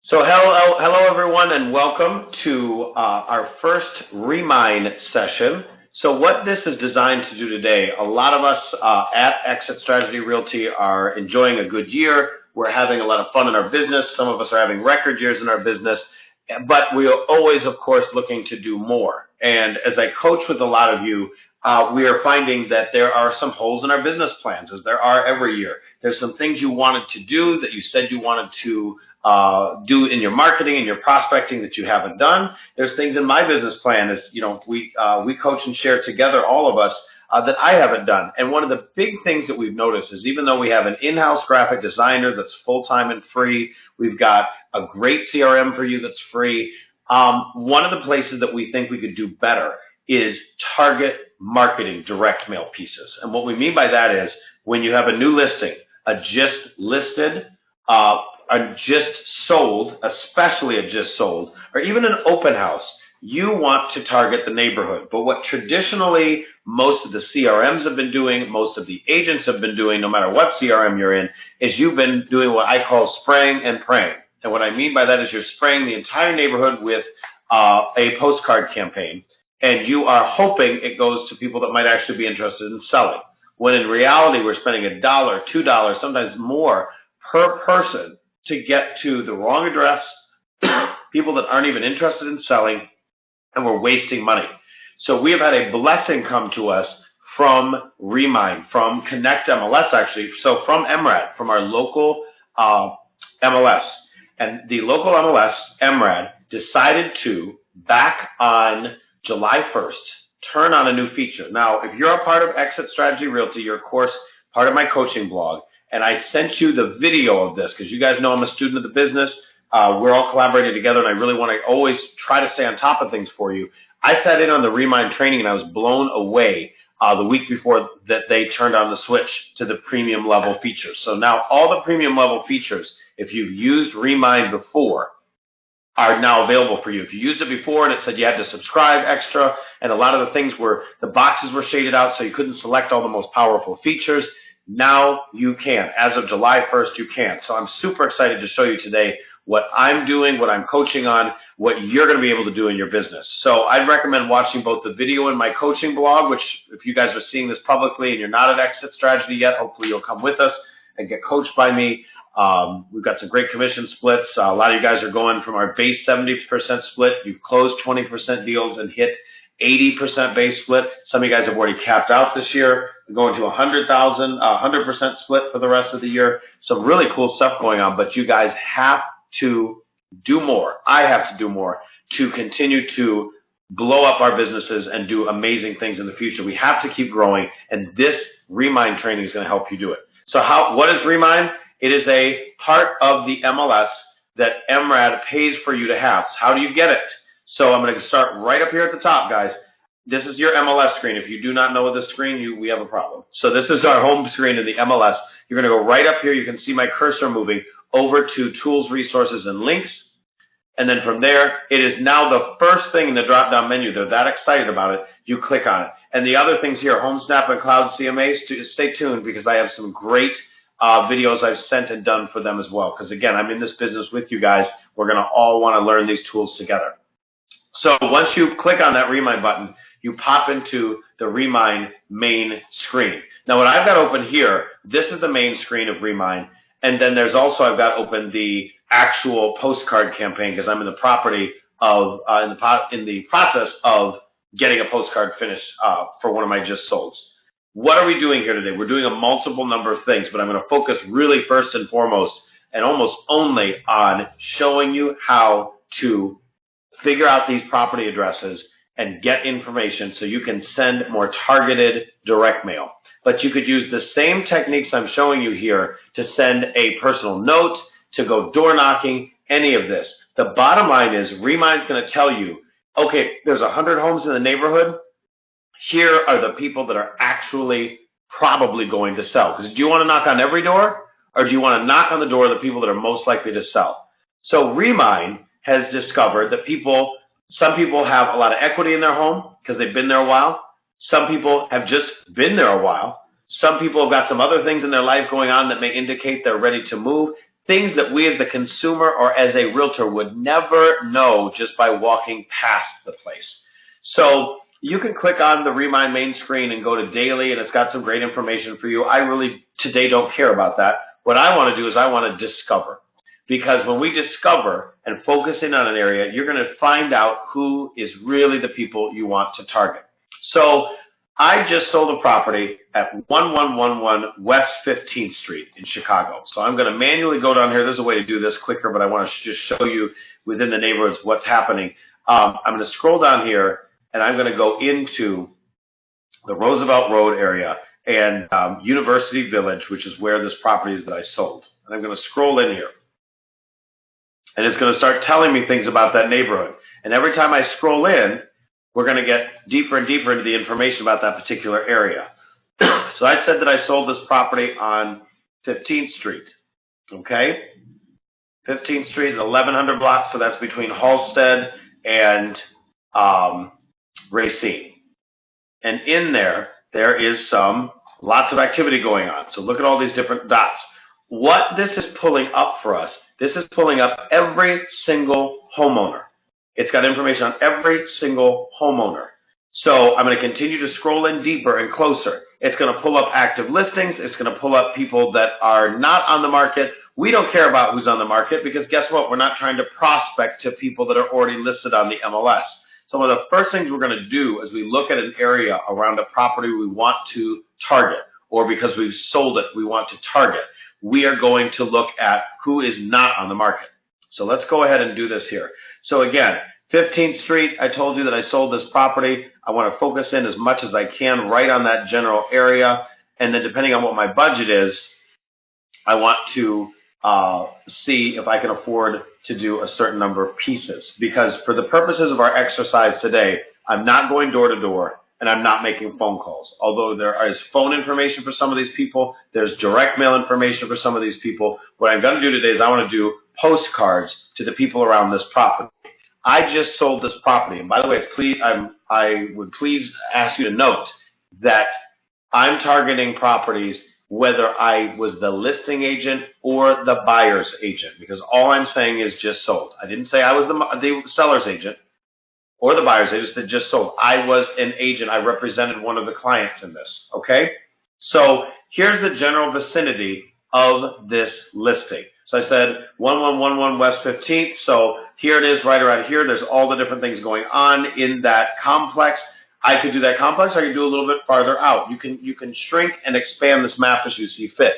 So hello everyone, and welcome to our first REMINE session. So what this is designed to do today, a lot of us at EXIT Strategy Realty are enjoying a good year. We're having a lot of fun in our business. Some of us are having record years in our business, but we are always, of course, looking to do more. And as I coach with a lot of you, we are finding that there are some holes in our business plans, as there are every year. There's some things you wanted to do that you said you wanted to do in your marketing and your prospecting that you haven't done. There's things in my business plan, as you know, we coach and share together, all of us, that I haven't done. And one of the big things that we've noticed is even though we have an in-house graphic designer that's full-time and free, we've got a great CRM for you that's free. One of the places that we think we could do better is target marketing direct mail pieces. And what we mean by that is when you have a new listing, a just listed, a just sold, especially a just sold, or even an open house, you want to target the neighborhood. But what traditionally most of the CRMs have been doing, most of the agents have been doing, no matter what CRM you're in, is you've been doing what I call spraying and praying. And what I mean by that is you're spraying the entire neighborhood with a postcard campaign, and you are hoping it goes to people that might actually be interested in selling. When in reality, we're spending $1, $2, sometimes more per person to get to the wrong address, people that aren't even interested in selling, and we're wasting money. So we have had a blessing come to us from REMINE, from Connect MLS actually, so from MRAD, from our local MLS. And the local MLS, MRAD, decided to, back on July 1st, turn on a new feature. Now, if you're a part of EXIT Strategy Realty, you're of course part of my coaching blog, and I sent you the video of this because you guys know I'm a student of the business. We're all collaborating together, and I really want to always try to stay on top of things for you. I sat in on the REMINE training, and I was blown away the week before that they turned on the switch to the premium level features. So now all the premium level features, if you've used REMINE before, are now available for you. If you used it before and it said you had to subscribe extra, and a lot of the things were, the boxes were shaded out so you couldn't select all the most powerful features, now you can. As of July 1st, you can. So I'm super excited to show you today what I'm doing, what I'm coaching on, what you're going to be able to do in your business. So I'd recommend watching both the video in my coaching blog, which if you guys are seeing this publicly and you're not at EXIT Strategy yet, hopefully you'll come with us and get coached by me. We've got some great commission splits. A lot of you guys are going from our base 70% split. You've closed 20% deals and hit 80% base split. Some of you guys have already capped out this year. We're going to 100% split for the rest of the year. Some really cool stuff going on, but you guys have to do more. I have to do more to continue to blow up our businesses and do amazing things in the future. We have to keep growing, and this REMINE training is going to help you do it. So what is REMINE? It is a part of the MLS that MRAD pays for you to have. So how do you get it? So I'm going to start right up here at the top, guys. This is your MLS screen. If you do not know this screen, we have a problem. So this is our home screen in the MLS. You're going to go right up here. You can see my cursor moving over to Tools, Resources, and Links. And then from there, it is now the first thing in the drop-down menu. They're that excited about it. You click on it. And the other things here, HomeSnap and Cloud CMAs, stay tuned because I have some great videos I've sent and done for them as well. Because again, I'm in this business with you guys. We're going to all want to learn these tools together. So once you click on that REMINE button, you pop into the REMINE main screen. Now what I've got open here, this is the main screen of REMINE. And then there's also, I've got open the actual postcard campaign because I'm in the in the process of getting a postcard finished for one of my just solds. What are we doing here today? We're doing a multiple number of things, but I'm going to focus really first and foremost and almost only on showing you how to figure out these property addresses and get information so you can send more targeted direct mail. But you could use the same techniques I'm showing you here to send a personal note, to go door knocking, any of this. The bottom line is REMINE's going to tell you, okay, there's 100 homes in the neighborhood. Here are the people that are actually probably going to sell. Because do you want to knock on every door, or do you want to knock on the door of the people that are most likely to sell? So REMINE has discovered that some people have a lot of equity in their home because they've been there a while. Some people have just been there a while. Some people have got some other things in their life going on that may indicate they're ready to move. things that we as the consumer or as a realtor would never know just by walking past the place. So you can click on the REMINE main screen and go to daily, and it's got some great information for you. I really today don't care about that. What I want to do is I want to discover. Because when we discover and focus in on an area, you're going to find out who is really the people you want to target. So I just sold a property at 1111 West 15th Street in Chicago. So I'm going to manually go down here. There's a way to do this quicker, but I want to just show you within the neighborhoods what's happening. I'm going to scroll down here, and I'm going to go into the Roosevelt Road area and University Village, which is where this property is that I sold. And I'm going to scroll in here. And it's going to start telling me things about that neighborhood. And every time I scroll in, we're going to get deeper and deeper into the information about that particular area. So I said that I sold this property on 15th Street, okay? 15th Street, 1100 block, so that's between Halsted and Racine. And in there is lots of activity going on. So look at all these different dots. What this is pulling up for us, this is pulling up every single homeowner. It's got information on every single homeowner. So I'm going to continue to scroll in deeper and closer. It's going to pull up active listings. It's going to pull up people that are not on the market. We don't care about who's on the market because guess what? We're not trying to prospect to people that are already listed on the MLS. So one of the first things we're going to do is we look at an area around a property we want to target, or because we've sold it, we want to target. We are going to look at who is not on the market. So let's go ahead and do this here. So again, 15th Street, I told you that I sold this property. I want to focus in as much as I can right on that general area. And then depending on what my budget is, I want to see if I can afford to do a certain number of pieces. Because for the purposes of our exercise today, I'm not going door to door and I'm not making phone calls. Although there is phone information for some of these people, there's direct mail information for some of these people. What I'm going to do today is I want to do postcards to the people around this property. I just sold this property. And by the way, I would please ask you to note that I'm targeting properties whether I was the listing agent or the buyer's agent, because all I'm saying is just sold. I didn't say I was the seller's agent or the buyer's agent that just sold. I was an agent. I represented one of the clients in this, okay? So here's the general vicinity of this listing. So I said 1111 West 15th. So here it is right around here. There's all the different things going on in that complex. I could do that complex. I could do a little bit farther out. You can shrink and expand this map as you see fit.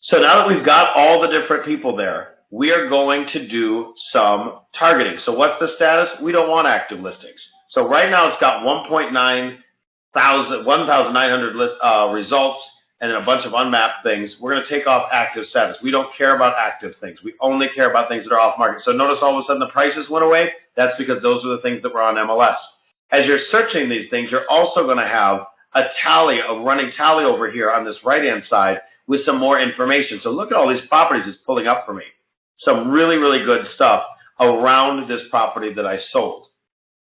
So now that we've got all the different people there, we are going to do some targeting. So what's the status? We don't want active listings. So right now it's got 1,900 results and then a bunch of unmapped things. We're going to take off active status. We don't care about active things. We only care about things that are off market. So notice all of a sudden the prices went away. That's because those are the things that were on MLS. As you're searching these things, you're also going to have a running tally over here on this right-hand side with some more information. So look at all these properties it's pulling up for me. Some really, really good stuff around this property that I sold.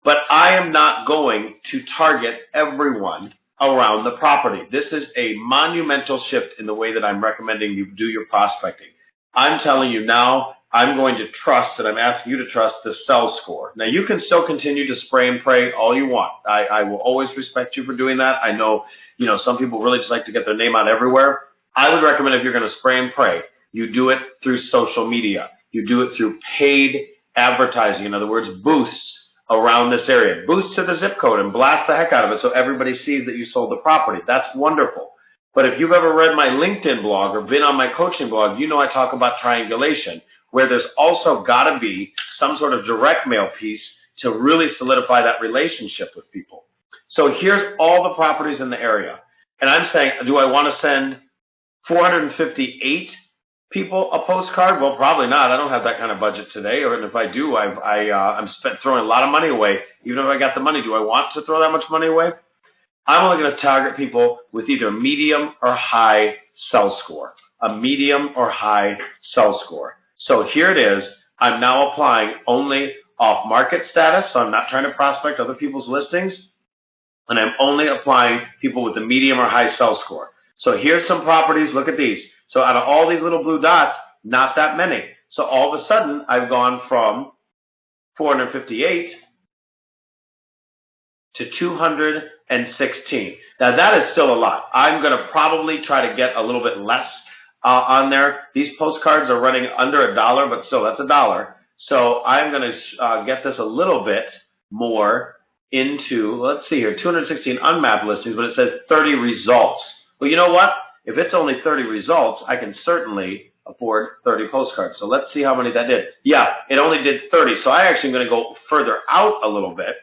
But I am not going to target everyone around the property. This is a monumental shift in the way that I'm recommending you do your prospecting. I'm telling you now, I'm going to trust, and I'm asking you to trust, the sell score. Now, you can still continue to spray and pray all you want. I will always respect you for doing that. I know, some people really just like to get their name out everywhere. I would recommend if you're going to spray and pray, you do it through social media. You do it through paid advertising. In other words, boosts around this area. Boost to the zip code and blast the heck out of it so everybody sees that you sold the property. That's wonderful. But if you've ever read my LinkedIn blog or been on my coaching blog, you know I talk about triangulation, where there's also got to be some sort of direct mail piece to really solidify that relationship with people. So here's all the properties in the area. And I'm saying, do I want to send 458 people a postcard? Well, probably not. I don't have that kind of budget today. Or if I do, I'm throwing a lot of money away. Even if I got the money, do I want to throw that much money away? I'm only going to target people with either medium or high sell score. A medium or high sell score. So here it is. I'm now applying only off-market status, so I'm not trying to prospect other people's listings, and I'm only applying people with a medium or high sell score. So here's some properties. Look at these. So out of all these little blue dots, not that many. So all of a sudden, I've gone from 458 to 216. Now that is still a lot. I'm going to probably try to get a little bit less on there. These postcards are running under $1, but still that's $1. So I'm going to get this a little bit more into, let's see here, 216 unmapped listings, but it says 30 results. Well, you know what? If it's only 30 results, I can certainly afford 30 postcards. So let's see how many that did. Yeah, it only did 30. So I actually am going to go further out a little bit.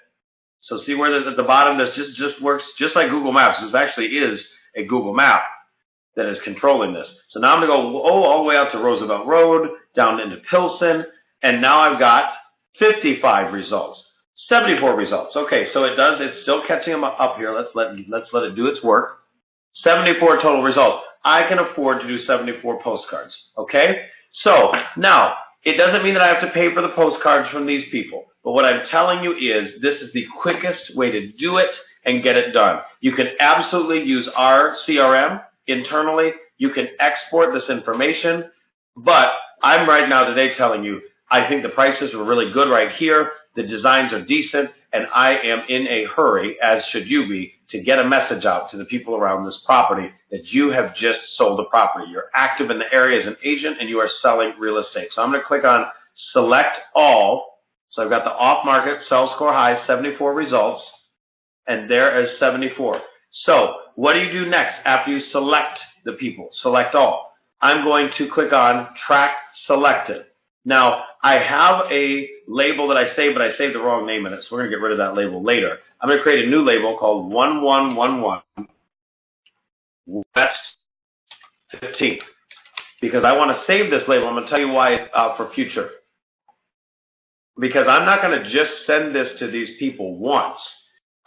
So see where there's at the bottom, this just works just like Google Maps. This actually is a Google map that is controlling this. So now I'm going to go all the way out to Roosevelt Road, down into Pilsen, and now I've got 55 results, 74 results. Okay, so it's still catching them up here. Let's let it do its work. 74 total results. I can afford to do 74 postcards, okay? So now, it doesn't mean that I have to pay for the postcards from these people. But what I'm telling you is this is the quickest way to do it and get it done. You can absolutely use our CRM internally. You can export this information. But I'm right now today telling you, I think the prices were really good right here. The designs are decent. And I am in a hurry, as should you be, to get a message out to the people around this property that you have just sold a property. You're active in the area as an agent and you are selling real estate. So I'm going to click on Select All. So I've got the off-market, sell score high, 74 results, and there is 74. So what do you do next after you select the people? Select all. I'm going to click on Track Selected. Now, I have a label that I saved, but I saved the wrong name in it, so we're going to get rid of that label later. I'm going to create a new label called 1111 West 15 because I want to save this label. I'm going to tell you why for future. Because I'm not going to just send this to these people once.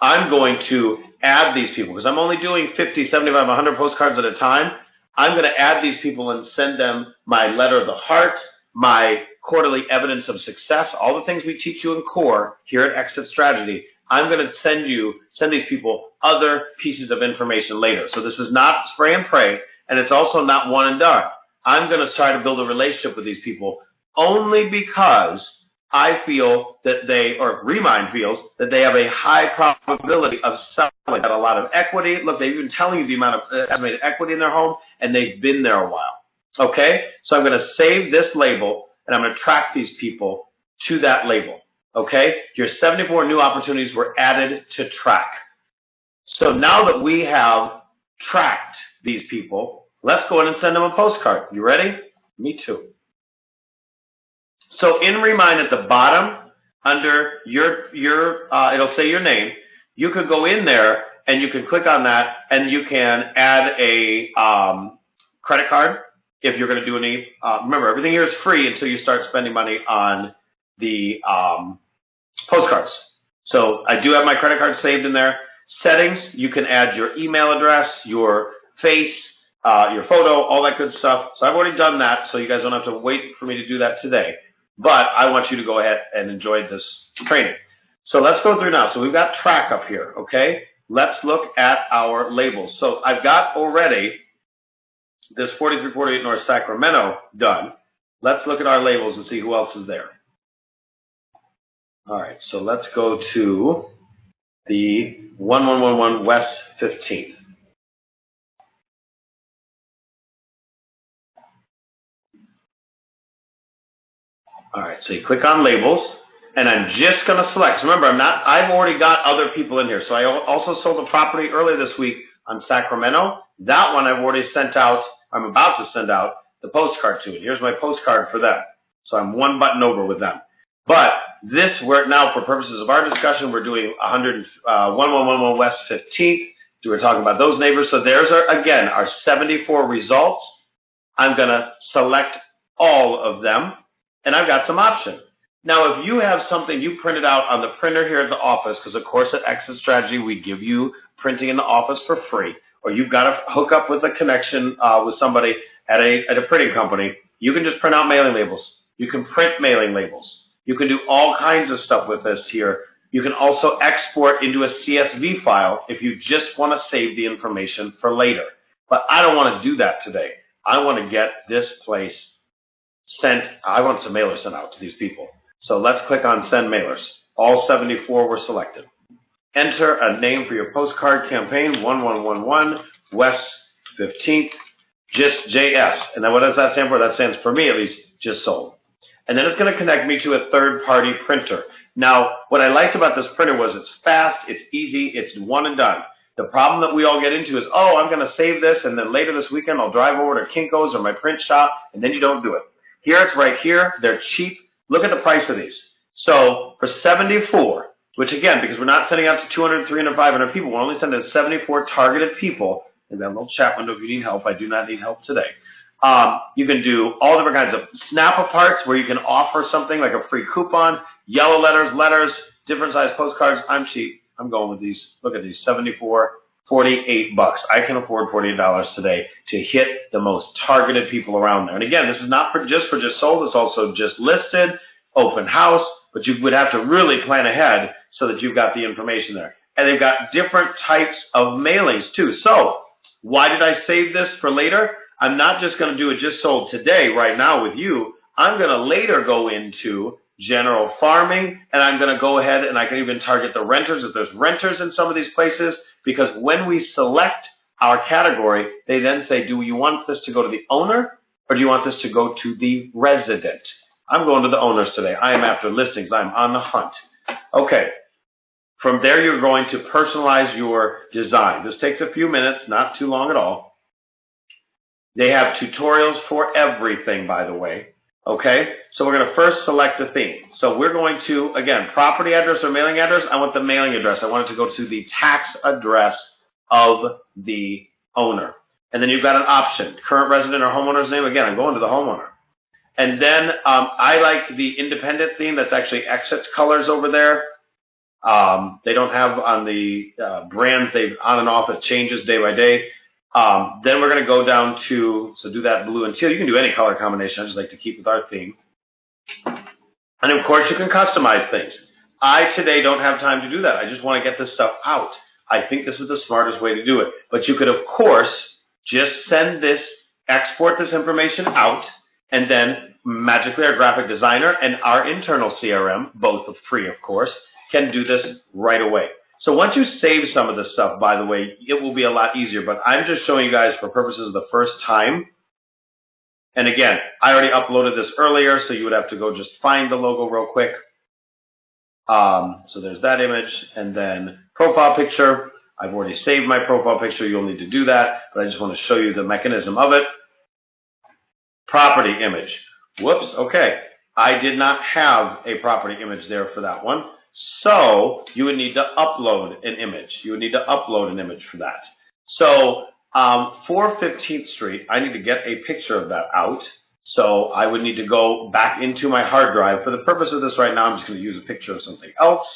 I'm going to add these people because I'm only doing 50, 75, 100 postcards at a time. I'm going to add these people and send them my letter of the heart, my quarterly evidence of success, all the things we teach you in core here at EXIT Strategy. I'm going to send these people other pieces of information later. So this is not spray and pray, and it's also not one and done. I'm going to try to build a relationship with these people only because I feel that or REMINE feels that they have a high probability of selling at a lot of equity. Look, they've been telling you the amount of estimated equity in their home, and they've been there a while. Okay, so I'm going to save this label, and I'm going to track these people to that label. Okay, your 74 new opportunities were added to track. So now that we have tracked these people, let's go in and send them a postcard. You ready? Me too. So in REMINE at the bottom, under it'll say your name. You could go in there and you can click on that, and you can add a credit card if you're going to do any. Remember, everything here is free until you start spending money on the postcards. So I do have my credit card saved in there. Settings, you can add your email address, your face, your photo, all that good stuff. So I've already done that, so you guys don't have to wait for me to do that today. But I want you to go ahead and enjoy this training. So let's go through now. So we've got track up here, okay? Let's look at our labels. So I've got already this 4348 North Sacramento done. Let's look at our labels and see who else is there. All right, so let's go to the 1111 West 15. All right, so you click on labels, and I'm just going to select. So remember, I've already got other people in here. So I also sold a property earlier this week on Sacramento. That one I've already sent out. I'm about to send out the postcard to. And here's my postcard for them. So I'm one button over with them. But this, now for purposes of our discussion, we're doing 1111 West 15th. So we're talking about those neighbors. So there's, again, our 74 results. I'm going to select all of them. And I've got some options. Now, if you have something you printed out on the printer here at the office, because of course at EXIT Strategy we give you printing in the office for free, or you've got to hook up with a connection with somebody at a printing company, you can just print out mailing labels. You can print mailing labels. You can do all kinds of stuff with this here. You can also export into a CSV file if you just want to save the information for later. But I don't want to do that today. I want to get this place I want some mailers sent out to these people. So let's click on send mailers. All 74 were selected. Enter a name for your postcard campaign, 1111 West 15th, just JS. And then what does that stand for? That stands for me, at least, just sold. And then it's going to connect me to a third-party printer. Now, what I liked about this printer was it's fast, it's easy, it's one and done. The problem that we all get into is, oh, I'm going to save this, and then later this weekend I'll drive over to Kinko's or my print shop, and then you don't do it. Here, it's right here. They're cheap. Look at the price of these. So for 74, which again, because we're not sending out to 200, 300, 500 people, we're only sending to 74 targeted people. In that little chat window if you need help. I do not need help today. You can do all different kinds of snap-aparts where you can offer something like a free coupon, yellow letters, different size postcards. I'm cheap. I'm going with these. Look at these, 74, 48 bucks. I can afford $48 today to hit the most targeted people around there. And again, this is not just sold. It's also just listed, open house, but you would have to really plan ahead so that you've got the information there. And they've got different types of mailings too. So why did I save this for later? I'm not just going to do it just sold today, right now with you. I'm going to later go into general farming, and I'm going to go ahead and I can even target the renters if there's renters in some of these places, because when we select our category, they then say, do you want this to go to the owner or do you want this to go to the resident? I'm going to the owners today. I am after listings. I'm on the hunt. Okay. From there, you're going to personalize your design. This takes a few minutes, not too long at all. They have tutorials for everything, by the way. Okay, so we're going to first select a theme. So we're going to, again, property address or mailing address. I want the mailing address. I want it to go to the tax address of the owner. And then you've got an option, current resident or homeowner's name. Again, I'm going to the homeowner. And then I like the independent theme. That's actually EXIT colors over there. They don't have on the brands, they've on and off, it changes day by day. Then we're going to go down to, so do that blue and teal. You can do any color combination. I just like to keep with our theme. And of course, you can customize things. I today don't have time to do that. I just want to get this stuff out. I think this is the smartest way to do it. But you could, of course, just send this, export this information out, and then magically our graphic designer and our internal CRM, both free, of course, can do this right away. So once you save some of this stuff, by the way, it will be a lot easier. But I'm just showing you guys for purposes of the first time. And again, I already uploaded this earlier, so you would have to go just find the logo real quick. So there's that image. And then profile picture. I've already saved my profile picture. You'll need to do that. But I just want to show you the mechanism of it. Property image. Whoops. Okay. I did not have a property image there for that one. So you would need to upload an image. You would need to upload an image for that. So for 15th Street, I need to get a picture of that out. So I would need to go back into my hard drive. For the purpose of this right now, I'm just going to use a picture of something else.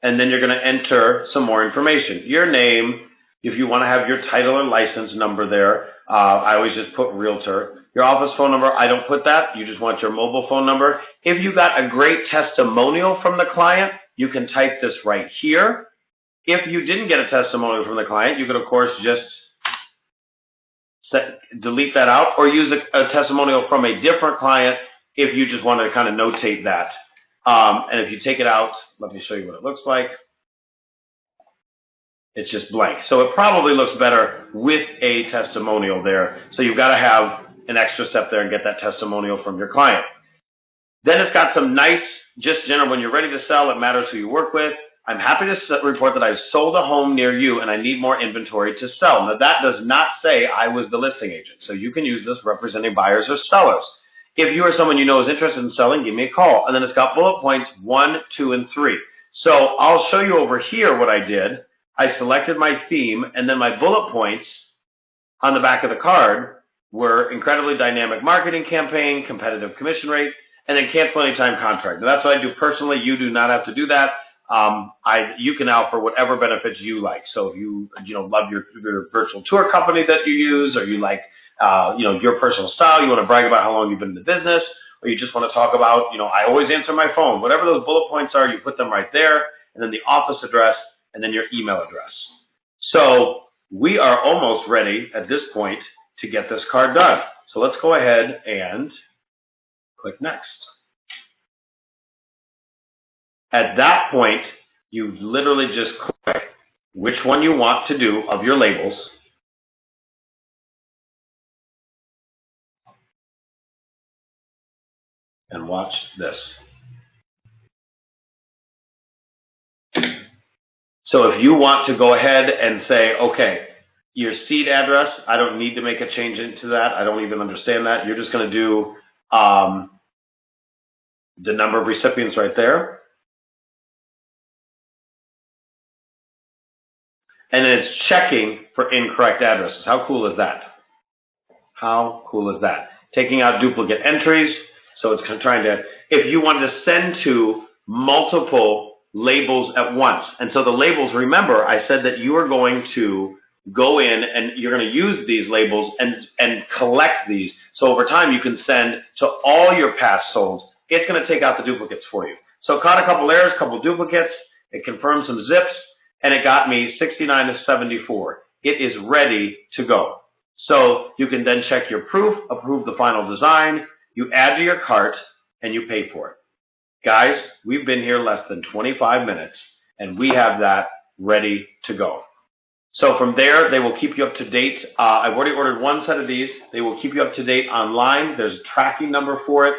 And then you're going to enter some more information. Your name, if you want to have your title or license number there, I always just put Realtor. Your office phone number, I don't put that. You just want your mobile phone number. If you got a great testimonial from the client, you can type this right here. If you didn't get a testimonial from the client, you could, of course, just delete that out or use a testimonial from a different client if you just want to kind of notate that. And if you take it out, let me show you what it looks like. It's just blank. So it probably looks better with a testimonial there. So you've got to have an extra step there and get that testimonial from your client. Then it's got some nice, just general, when you're ready to sell, it matters who you work with. I'm happy to report that I've sold a home near you and I need more inventory to sell. Now that does not say I was the listing agent. So you can use this representing buyers or sellers. If you or someone you know is interested in selling, give me a call. And then it's got bullet points 1, 2, and 3. So I'll show you over here what I did. I selected my theme and then my bullet points on the back of the card were incredibly dynamic marketing campaign, competitive commission rate, and then cancel anytime contract. Now that's what I do personally. You do not have to do that. You can offer whatever benefits you like. So if you love your virtual tour company that you use, or you like your personal style, you want to brag about how long you've been in the business, or you just want to talk about, I always answer my phone. Whatever those bullet points are, you put them right there, and then the office address, and then your email address. So we are almost ready at this point to get this card done. So let's go ahead and click next. At that point, you literally just click which one you want to do of your labels. And watch this. So if you want to go ahead and say, okay, your seed address, I don't need to make a change into that. I don't even understand that. You're just going to do the number of recipients right there. And then it's checking for incorrect addresses. How cool is that? How cool is that? Taking out duplicate entries. So it's trying to, if you wanted to send to multiple labels at once. And so the labels, remember, I said that you are going to go in and you're going to use these labels and collect these. So over time, you can send to all your past solds. It's going to take out the duplicates for you. So it caught a couple errors, a couple duplicates. It confirmed some zips, and it got me 69 to 74. It is ready to go. So you can then check your proof, approve the final design, you add to your cart, and you pay for it. Guys, we've been here less than 25 minutes, and we have that ready to go. So from there, they will keep you up to date. I've already ordered one set of these. They will keep you up to date online. There's a tracking number for it.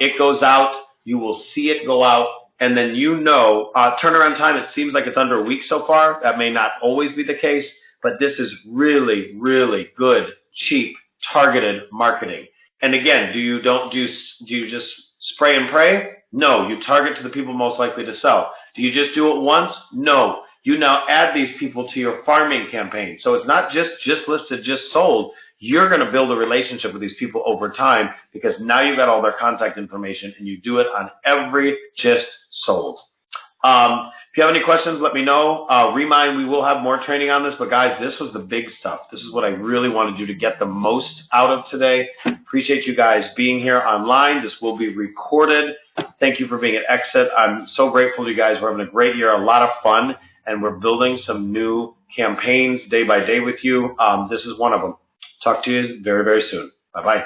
It goes out. You will see it go out. And then you know, turnaround time, it seems like it's under a week so far. That may not always be the case, but this is really, really good, cheap, targeted marketing. And again, do you just spray and pray? No, you target to the people most likely to sell. Do you just do it once? No. You now add these people to your farming campaign. So it's not just listed, just sold. You're going to build a relationship with these people over time because now you've got all their contact information and you do it on every just sold. If you have any questions, let me know. REMINE, we will have more training on this, but guys, this was the big stuff. This is what I really wanted you to get the most out of today. Appreciate you guys being here online. This will be recorded. Thank you for being at EXIT. I'm so grateful to you guys. We're having a great year, a lot of fun, and we're building some new campaigns day by day with you. This is one of them. Talk to you very, very soon. Bye-bye.